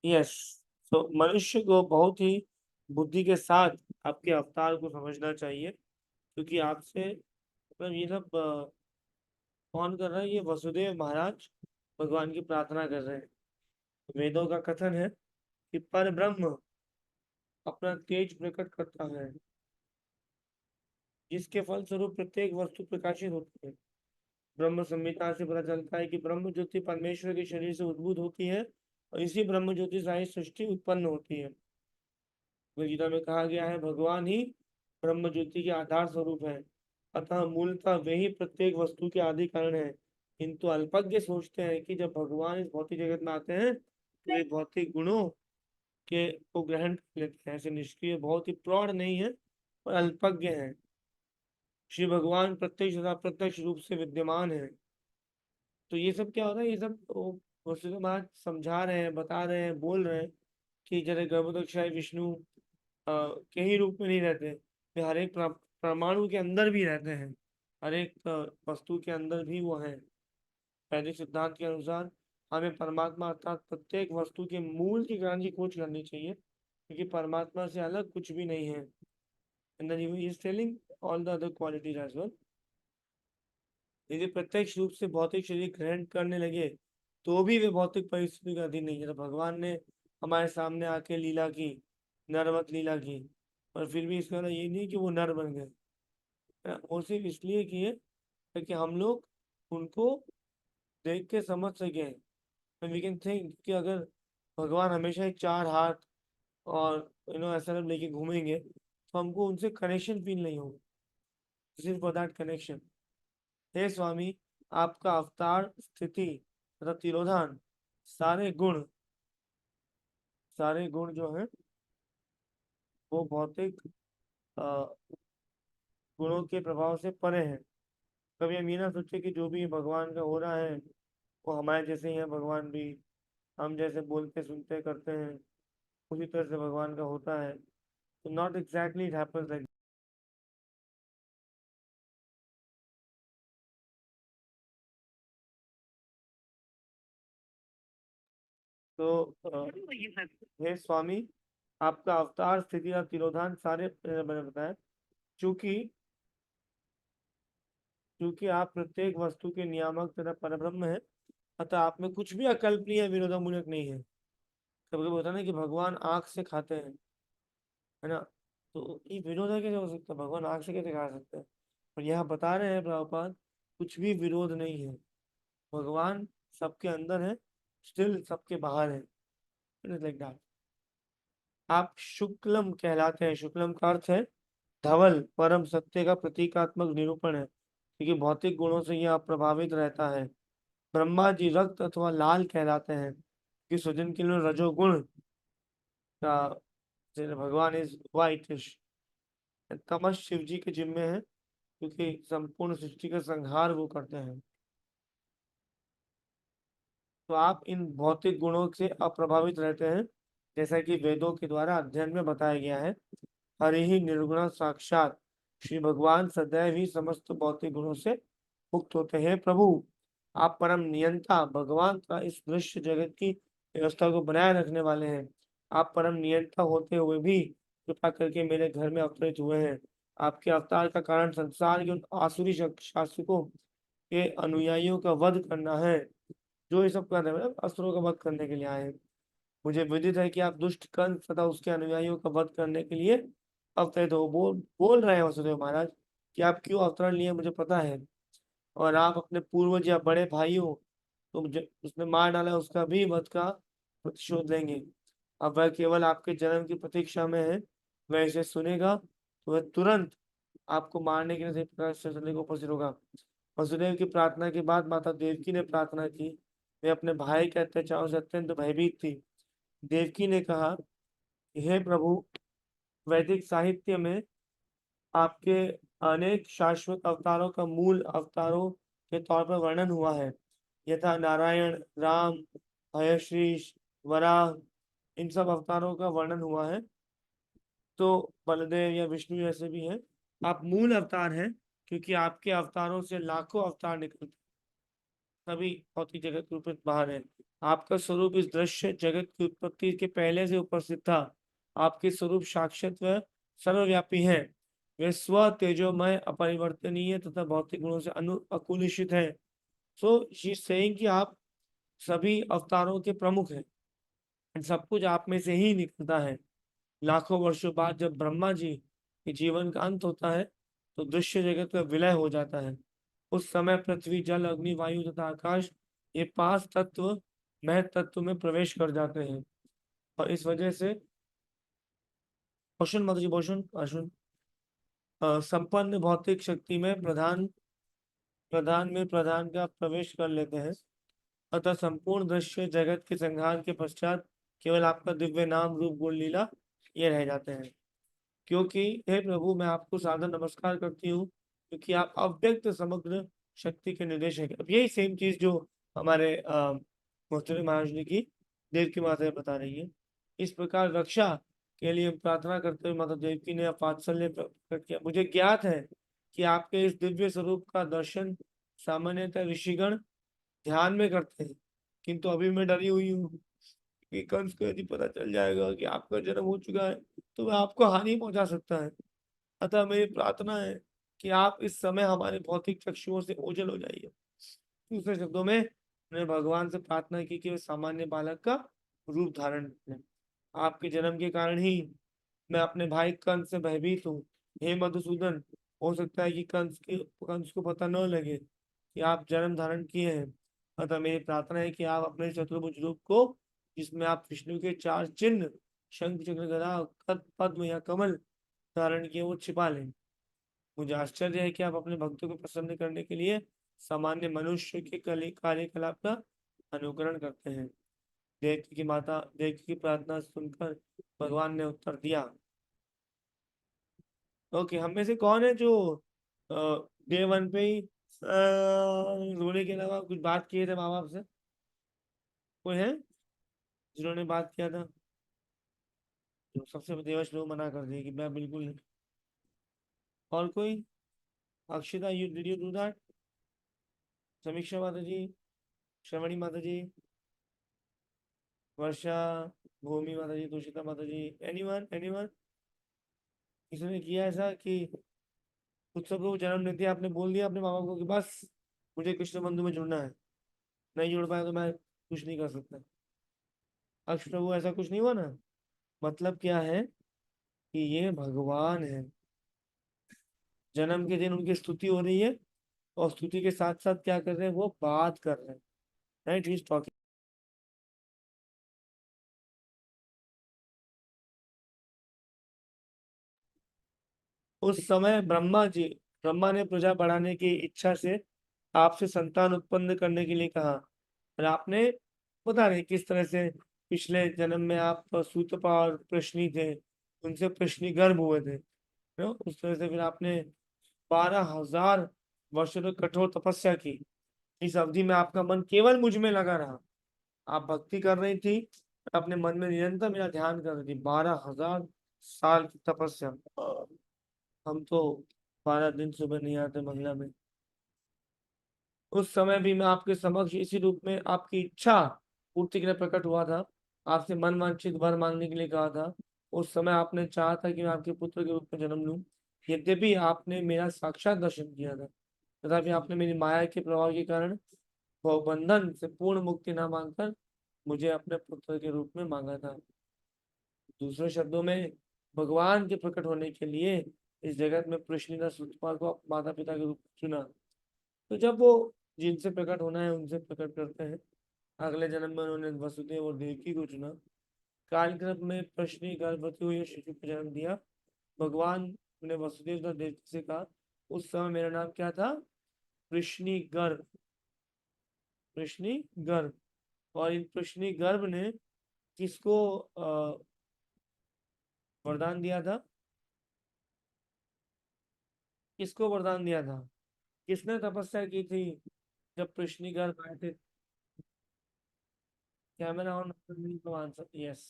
Yes. तो मनुष्य को बहुत ही बुद्धि के साथ आपके अवतार को समझना चाहिए, क्योंकि आपसे मतलब ये सब कौन कर रहा है? ये वसुदेव महाराज भगवान की प्रार्थना कर रहे हैं। वेदों का कथन है कि पर ब्रह्म अपना तेज प्रकट करता है, जिसके फलस्वरूप प्रत्येक वस्तु प्रकाशित होती है। ब्रह्म संहिता से पता चलता है कि ब्रह्म ज्योति परमेश्वर के शरीर से उद्भूत होती है और इसी ब्रह्म ज्योति से ही सृष्टि उत्पन्न होती है। गीता में कहा गया है भगवान ही ब्रह्म ज्योति के आधार स्वरूप है, अतः मूलतः वे ही प्रत्येक वस्तु के आदि कारण है। किंतु अल्पज्ञ सोचते हैं कि जब भगवान इस भौतिक जगत में आते हैं तो वे भौतिक गुणों के को ग्रहण कर लेते हैं। ऐसे निष्क्रिय बहुत ही प्रौढ़ नहीं है और अल्पज्ञ है। श्री भगवान प्रत्यक्ष तथा अप्रत्यक्ष रूप से विद्यमान है। तो ये सब क्या हो रहा है? ये सब वसुदेव महाराज समझा रहे हैं, बता रहे हैं, बोल रहे हैं कि जैसे गर्भोदक्षाय विष्णु के ही रूप में नहीं रहते, वे हर एक परमाणु के अंदर भी रहते हैं, हर एक वस्तु के अंदर भी वो है। वैदिक सिद्धांत के अनुसार हमें परमात्मा अर्थात प्रत्येक वस्तु के मूल के ज्ञान की खोज करनी चाहिए, क्योंकि परमात्मा से अलग कुछ भी नहीं है। And then he is telling all the other qualities as well. यदि प्रत्यक्ष रूप से भौतिक शरीर ग्रहण करने लगे तो भी वे भौतिक परिस्थिति का अधीन नहीं है। तो भगवान ने हमारे सामने आके लीला की, नरवत लीला की, और फिर भी इसका मतलब ये नहीं कि वो नर बन गए। वो सिर्फ इसलिए किए ताकि हम लोग उनको देख के समझ सके। वी कैन थिंक कि अगर भगवान हमेशा ही चार हाथ और ऐसा सब लेके घूमेंगे तो हमको उनसे कनेक्शन फील नहीं होगा। सिर्फ फॉर दैट कनेक्शन, हे स्वामी, आपका अवतार, स्थिति तथा तिरोधान, सारे गुण सारे गुण जो है वो भौतिक अ, गुणों के प्रभाव से परे हैं। कभी हम ये ना सोचे कि जो भी भगवान का हो रहा है वो हमारे जैसे ही है। भगवान भी हम जैसे बोलते सुनते करते हैं उसी तरह से भगवान का होता है। तो not exactly it happens like. तो हे स्वामी, आपका अवतार, स्थिति और तिरोधान सारे मैंने बताया। चूंकि क्योंकि आप प्रत्येक वस्तु के नियामक तथा परब्रह्म है, अतः आप में कुछ भी अकल्पनीय विरोधामूलक नहीं है। कभी कभी होता है ना कि भगवान आंख से खाते हैं, है ना? तो ये विरोध कैसे हो सकता है? भगवान आंख से कैसे खा सकते हैं? और यहाँ बता रहे हैं प्रभुपाद, कुछ भी विरोध नहीं है। भगवान सबके अंदर है, स्टिल सबके बाहर है। Like that. आप शुक्लम कहलाते हैं। शुक्लम का अर्थ है धवल, परम सत्य का प्रतीकात्मक निरूपण है, क्योंकि भौतिक गुणों से यह अप्रभावित रहता है। ब्रह्मा जी रक्त अथवा लाल कहलाते हैं, कि सुजन के लिए रजोगुण का जैसे भगवान इज वाइटिश। तमस शिव जी के जिम्मे है, क्योंकि संपूर्ण सृष्टि का संहार वो करते हैं। तो आप इन भौतिक गुणों से अप्रभावित रहते हैं, जैसा कि वेदों के द्वारा अध्ययन में बताया गया है। हरि ही निर्गुण साक्षात श्री भगवान सदैव ही समस्त भौतिक गुणों से मुक्त होते हैं। प्रभु, आप परम नियंता भगवान का इस दृश्य जगत की व्यवस्था को बनाए रखने वाले हैं। आप परम नियंता होते हुए भी कृपा करके मेरे घर में अवतरित हुए हैं। आपके अवतार का कारण संसार के उन आसुरी शासकों के अनुयायियों का वध करना है, जो ये सब कर रहे हैं, मतलब असुरों का वध करने के लिए आए हैं। मुझे विदित है कि आप दुष्ट कंस तथा उसके अनुयायियों का वध करने के लिए अवतरित हो। बोल रहे हैं वसुदेव महाराज कि आप क्यों अवतरण लिए मुझे पता है, और आप अपने पूर्वज या बड़े भाइयों उसने मार डाला उसका भी वध का प्रतिशोध लेंगे। अब वह केवल आपके जन्म की प्रतीक्षा में है। वह इसे सुनेगा तो वह तुरंत आपको मारने के लिए प्रकाश चलने को उपस्थित होगा। वसुदेव की प्रार्थना के बाद माता देवकी ने प्रार्थना की। वे अपने भाई के अत्याचारों से अत्यंत भयभीत थी। देवकी ने कहा, हे प्रभु, वैदिक साहित्य में आपके अनेक शाश्वत अवतारों का मूल अवतारों के तौर पर वर्णन हुआ है, यथा नारायण, राम, हयश्रीष, वराह, इन सब अवतारों का वर्णन हुआ है। तो बलदेव या विष्णु जैसे भी हैं, आप मूल अवतार हैं, क्योंकि आपके अवतारों से लाखों अवतार निकलते, सभी भौतिक जगत रूपित बाहर है। आपका स्वरूप इस दृश्य जगत की उत्पत्ति के पहले से उपस्थित था। आपके स्वरूप साक्षात व सर्वव्यापी है। वे स्व तेजोमय, अपरिवर्तनीय तथा भौतिक गुणों से अकुलुषित है। सो शी सेइंग कि आप सभी अवतारों के प्रमुख हैं। सब कुछ आप में से ही निकलता है। लाखों वर्षों बाद जब ब्रह्मा जी के जीवन का अंत होता है तो दृश्य जगत का विलय हो जाता है। उस समय पृथ्वी, जल, अग्नि, वायु तथा आकाश, ये पांच तत्व महत तत्व में प्रवेश कर जाते हैं। और इस वजह से पोषण मत जी पोषण अश्विन संपन्न भौतिक शक्ति में प्रधान प्रधान में प्रधान का प्रवेश कर लेते हैं। अतः संपूर्ण दृश्य जगत के संहार के पश्चात केवल आपका दिव्य नाम, रूप, गुण, लीला ये रह जाते हैं। क्योंकि हे प्रभु, मैं आपको सादर नमस्कार करती हूँ, क्योंकि आप अव्यक्त समग्र शक्ति के निर्देशक हैं। अब यही सेम चीज जो हमारे मोहतरम महाराज जी की देव की माता बता रही है। इस प्रकार रक्षा के लिए प्रार्थना करते हुए माता देवकी ने वात्सल्य प्रकट किया। मुझे ज्ञात है कि आपके इस दिव्य स्वरूप का दर्शन सामान्यतः ऋषिगण ध्यान में करते हैं, किंतु अभी मैं डरी हुई हूँ कि कंस को यदि पता चल जाएगा कि आपका जन्म हो चुका है तो वह आपको हानि पहुंचा सकता है। अतः मेरी प्रार्थना है कि आप इस समय हमारे भौतिक चक्षुओं से ओझल हो जाइए। दूसरे शब्दों में मैंने भगवान से प्रार्थना की कि वे सामान्य बालक का रूप धारण करें। आपके जन्म के कारण ही मैं अपने भाई कंस से भयभीत हूँ। हे मधुसूदन, हो सकता है कि कंस को पता न लगे कि आप जन्म धारण किए हैं। अतः मेरी प्रार्थना है कि आप अपने चतुर्भुज रूप को, जिसमें आप विष्णु के चार चिन्ह शंख, चक्र, गदा, पद्म या कमल धारण किए, वो छिपा लें। मुझे आश्चर्य है कि आप अपने भक्तों को प्रसन्न करने के लिए सामान्य मनुष्य के कार्यकलाप का अनुकरण करते हैं। देवकी की प्रार्थना सुनकर भगवान ने उत्तर दिया। ओके, हम में से कौन है जो डे वन पे ही रोने के अलावा कुछ बात किए थे माँ बाप से? कोई है जिन्होंने बात किया था? जो सबसे देवश लोग मना कर दिए कि मैं बिल्कुल नहीं। और कोई? Akshita, you did you do that? समीक्षा माता जी, श्रवणी माता जी, वर्षा, भूमि माता जी, तुषिता माता जी, एनीवन एनीवन किसी ने किया ऐसा कि उत्सव प्रभु जन्म लेते ही आपने बोल दिया अपने माँ बाप को कि बस मुझे कृष्ण बंधु में जुड़ना है, नहीं जुड़ पाया तो मैं कुछ नहीं कर सकता? अक्ष प्रभु, ऐसा कुछ नहीं हुआ ना? मतलब क्या है कि ये भगवान है। जन्म के दिन उनकी स्तुति हो रही है और स्तुति के साथ साथ क्या कर रहे हैं, वो बात कर रहे हैं। Right, he is talking. उस समय ब्रह्मा ने प्रजा बढ़ाने की इच्छा से आपसे संतान उत्पन्न करने के लिए कहा। और आपने बता रहे किस तरह से पिछले जन्म में आप सूतपा और प्रश्नी थे, उनसे प्रश्नी गर्भ हुए थे। उस तरह से फिर आपने 12,000 वर्षों तक कठोर तपस्या की। इस अवधि में आपका मन केवल मुझ में लगा रहा। आप भक्ति कर रही थी, अपने मन में निरंतर मेरा ध्यान कर रही थी। 12,000 साल की तपस्या। हम तो 12 दिन सुबह नहीं आते मंगला में। उस समय भी मैं आपके समक्ष इसी रूप में आपकी इच्छा पूर्ति के लिए प्रकट हुआ था। आपसे मन वांछित वर मांगने के लिए कहा था। उस समय आपने चाहा था कि मैं आपके पुत्र के रूप में जन्म लूं। यद्यपि आपने मेरा साक्षात दर्शन किया था, तथापि आपने मेरी माया के प्रभाव के कारण बंधन से पूर्ण मुक्ति न मांगकर मुझे अपने पुत्र के रूप में मांगा था। दूसरे शब्दों में, भगवान के प्रकट होने के लिए इस जगत में कृष्ण सुतपा को माता पिता के रूप में चुना। तो जब वो जिनसे प्रकट होना है उनसे प्रकट करते हैं। अगले जन्म में उन्होंने वसुदेव और देवकी को चुना। कालक्रम में प्रश्नी गर्भवती हुई और शिशु को जन्म दिया। भगवान ने वसुदेव तथा देवकी से कहा, उस समय मेरा नाम क्या था? कृष्णी गर्भ। कृष्णी गर्भ। और इन कृष्णी गर्भ ने किसको वरदान दिया था? किसको वरदान दिया था? किसने तपस्या की थी जब कृष्णी गर्भ आए थे? कैमरा ऑन, आंसर यस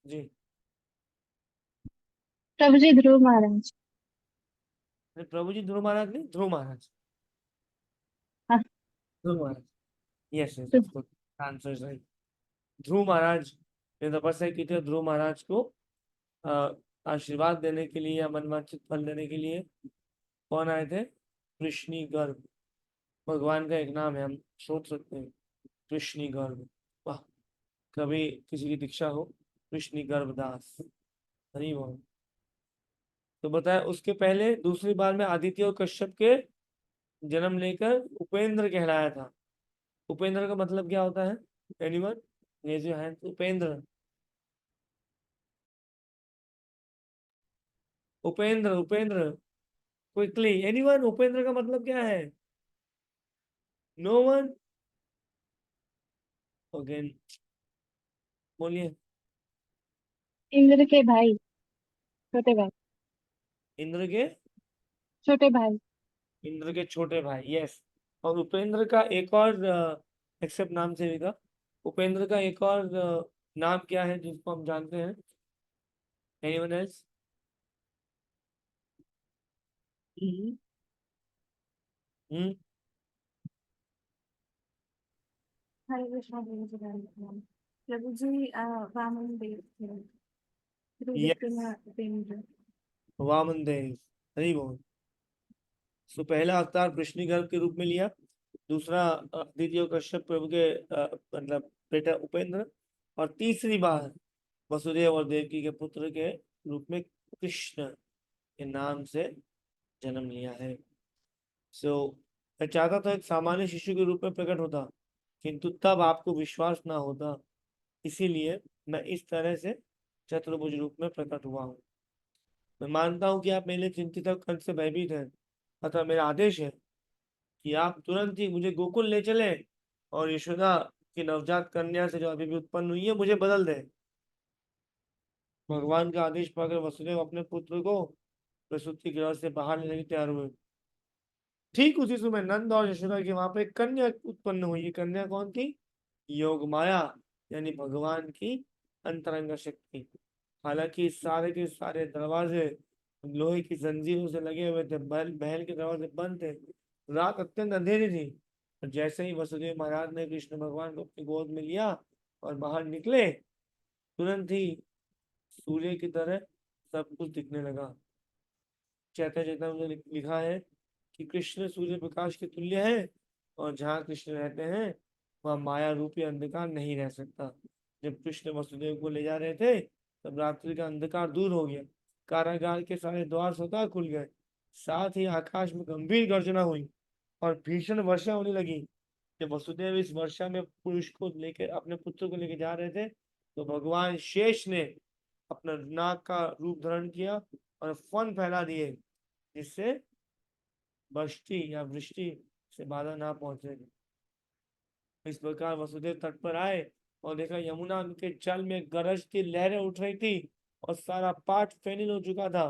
जी। प्रभु जी, ध्रुव महाराज। प्रभु जी ध्रुव महाराज नहीं, ध्रुव महाराज। हाँ। Dhruv Maharaj. Yes yes of course, answer is right. Dhruv Maharaj ने तपस्या की थी, ध्रुव महाराज को अ, आशीर्वाद देने के लिए या मनवांछित फल देने के लिए कौन आए थे? कृष्णी गर्भ, भगवान का एक नाम है, हम सोच सकते हैं, कृष्णी गर्भ। वाह, कभी किसी की दीक्षा हो, कृष्णी गर्भदास, हरी बोल। तो बताया उसके पहले दूसरी बार में आदित्य और कश्यप के जन्म लेकर उपेंद्र कहलाया था। उपेंद्र का मतलब क्या होता है? Anyone raise your hand. Upendra, Upendra, Upendra, quickly anyone, Upendra का मतलब क्या है? नो वन, ओके, बोलिए। इंद्र के भाई, छोटे भाई। इंद्र के, छोटे भाई। इंद्र के छोटे भाई, यस। और उपेंद्र का एक और एक्सेप्ट नाम से भी था, उपेंद्र का एक और नाम क्या है जिसको हम जानते हैं? Anyone else? हम्म हम्म, हरे कृष्णा प्रभु जी, हरे कृष्णा। प्रभु जी वामन देव थे, त्रिलोकी यस, में उपेंद्र। वामन देव, हरी बोल। सो पहला अवतार वृष्णिगर्भ के रूप में लिया, दूसरा द्वितीय कश्यप प्रभु के मतलब बेटा उपेंद्र, और तीसरी बार वसुदेव और देवकी के पुत्र के रूप में कृष्ण के नाम से जन्म लिया है। सो मैं चाहता था एक सामान्य शिशु के रूप में प्रकट होता, किंतु तब आपको विश्वास ना होता, इसीलिए मैं इस तरह से चतुर्भुज रूप में प्रकट हुआ हूँ। मैं मानता हूँ कि आप मेरे लिए चिंतित और कंठ से भयभीत हैं, अतः मेरा आदेश है कि आप तुरंत ही मुझे गोकुल ले चले और यशोदा की नवजात कन्या से जो अभी भी उत्पन्न हुई है मुझे बदल दे। भगवान का आदेश पाकर वसुदेव अपने पुत्र को प्रसूति गृह से बाहर लेने के तैयार हुए। ठीक उसी समय नंद और यशोदा की वहां पे एक कन्या उत्पन्न हुई। ये कन्या कौन थी? योग माया, यानी भगवान की अंतरंग शक्ति। हालांकि सारे के सारे दरवाजे लोहे की जंजीरों से लगे हुए थे, महल महल के दरवाजे बंद थे, रात अत्यंत अंधेरी थी। और जैसे ही वसुदेव महाराज ने कृष्ण भगवान को अपनी गोद में लिया और बाहर निकले, तुरंत ही सूर्य की तरह सब कुछ दिखने लगा। चैतन्य चैतन्य में लिखा है कि कृष्ण सूर्य प्रकाश के तुल्य है, और जहाँ कृष्ण रहते हैं वहाँ माया रूपी अंधकार नहीं रह सकता। जब कृष्ण वसुदेव को ले जा रहे थे तब रात्रि का अंधकार दूर हो गया, कारागार के सारे द्वार स्वतः खुल गए, साथ ही आकाश में गंभीर गर्जना हुई और भीषण वर्षा होने लगी। जब वसुदेव इस वर्षा में पुरुष को लेकर अपने पुत्र को लेकर जा रहे थे तो भगवान शेष ने अपना नाग का रूप धारण किया और फन फैला दिए, जिससे बष्टी या वृष्टि से बाधा ना पहुंचे। इस प्रकार वसुदेव तट पर आए और देखा यमुना के जल में गरजती लहरें उठ रही थी और सारा पाट फेनिल हो चुका था।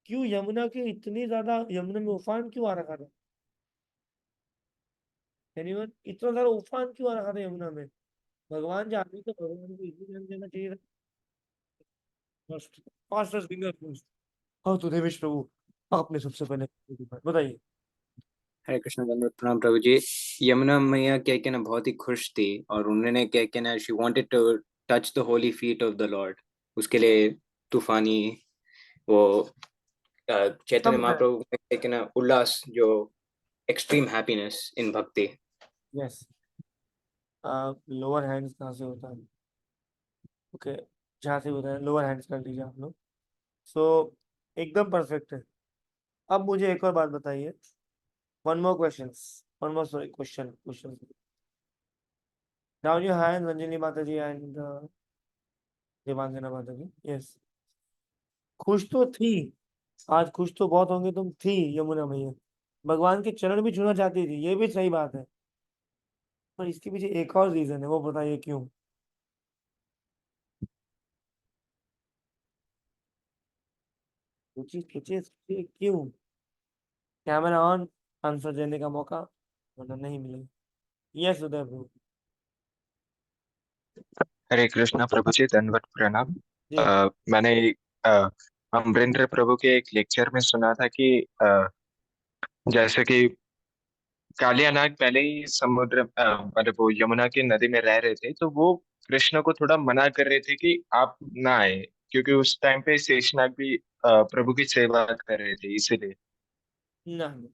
क्यों यमुना की इतनी ज्यादा, यमुना में उफान क्यों आ रखा था? एनीवन, इतना ज्यादा उफान क्यों आ रखा था यमुना में? भगवान जानते तो भगवान को इजी ज्ञान देना चाहिए था। First, fastest finger first. हाँ तो देवेश प्रभु, आपने सबसे पहले बताइए। हरे कृष्ण, दंडवत प्रणाम प्रभु जी। यमुना मैया क्या कहना बहुत ही खुश थी और उन्होंने क्या कहना, she wanted to touch the holy feet of the lord. उसके लिए तूफानी वो चैतन्य सब है। महाप्रभु में क्या कहना उल्लास, जो एक्सट्रीम हैप्पीनेस इन भक्ति। यस, लोअर हैंड्स कहाँ से होता है? ओके, जहाँ से होता है लोअर हैंड्स कर लीजिए आप लोग। सो एकदम परफेक्ट है। अब मुझे एक और बात बताइए, one more question, one more sorry question question. Down your hand Anjali माता जी एंड देवांगना माता जी, यस। खुश तो थी, आज खुश तो बहुत होंगे तुम, थी यमुना मैया, भगवान के चरण भी छूना चाहती थी, ये भी सही बात है, पर इसके पीछे एक और रीजन है, वो बताइए क्यों? सोचिए सोचिए सोचिए, क्यों? कैमरा ऑन, आंसर देने का मौका मतलब नहीं मिलेगा। यस उदय प्रभु हरे कृष्णा प्रभु जी, दंडवत प्रणाम। जी। मैंने अ, अमरेंद्र प्रभु के एक लेक्चर में सुना था कि जैसे कि कालिया नाग पहले ही समुद्र मतलब वो यमुना की नदी में रह रहे थे, तो वो कृष्ण को थोड़ा मना कर रहे थे कि आप ना आए, क्योंकि उस टाइम पे शेषनाग भी प्रभु की सेवा कर रहे थे, इसीलिए। नहीं,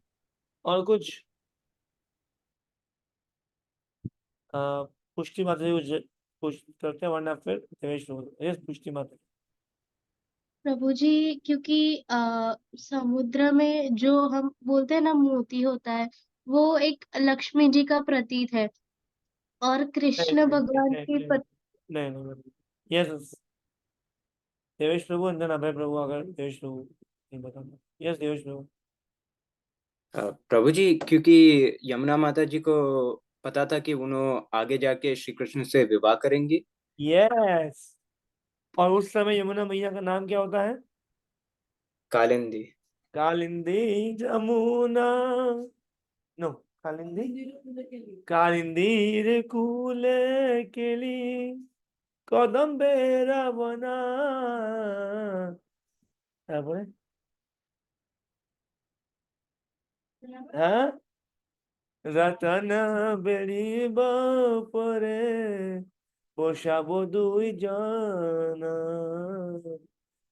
और कुछ अ, पुष्टि माता जी पुष्टि करते हैं, वरना फिर देवेश यस पुष्टि माता। प्रभु जी, क्योंकि समुद्र में जो हम बोलते हैं ना मोती होता है, वो एक लक्ष्मी जी का प्रतीक है, और नहीं कृष्ण नहीं भगवान नहीं के नहीं नहीं नहीं, यस देवेश प्रभु अंदर अभय प्रभु, अगर देवेश प्रभु नहीं बताना, यस देवेश प्रभु। प्रभु जी, क्योंकि यमुना माता जी को पता था कि उन्होंने आगे जाके श्री कृष्ण से विवाह करेंगी। यस, और उस समय यमुना मैया का नाम क्या होता है? कालिंदी। कालिंदी जमुना, नो कालिंदी कालिंदी रे कूले केली कदम्बे रावणा, তারপরে হ্যাঁ রতন বেড়িব পরে বসাবো দুই জন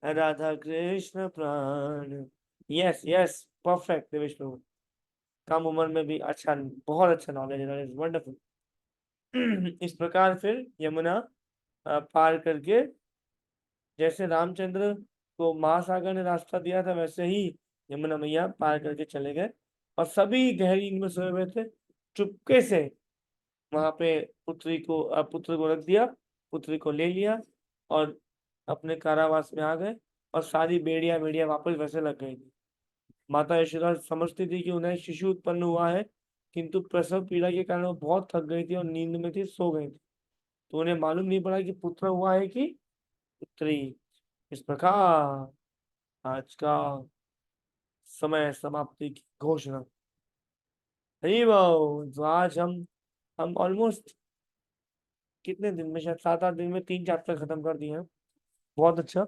राधा कृष्ण प्राण। यस यस परफेक्ट देवेश प्रभु, कम उम्र में भी अच्छा, बहुत अच्छा नॉलेज है, वंडरफुल। इस प्रकार फिर यमुना पार करके, जैसे रामचंद्र को महासागर ने रास्ता दिया था, वैसे ही यमुना मैया पार करके चले गए, और सभी गहरी नींद में सोए हुए थे। चुपके से वहां पे पुत्र को रख दिया, पुत्री को ले लिया और अपने कारावास में आ गए, और सारी बेड़िया बेड़िया वापस वैसे लग गई थी। माता यशोदा समझती थी कि उन्हें शिशु उत्पन्न हुआ है, किंतु प्रसव पीड़ा के कारण वो बहुत थक गई थी और नींद में थी, सो गई थी, तो उन्हें मालूम नहीं पड़ा कि पुत्र हुआ है कि पुत्री। इस प्रकार आज का समय समाप्ति की घोषणा। हरी बोल। तो आज हम ऑलमोस्ट कितने दिन में, शायद 7-8 दिन में 3 चैप्टर खत्म कर दिए हैं। बहुत अच्छा,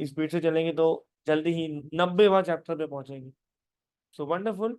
स्पीड से चलेंगे तो जल्दी ही 90वां चैप्टर पे पहुंचेंगे। So wonderful.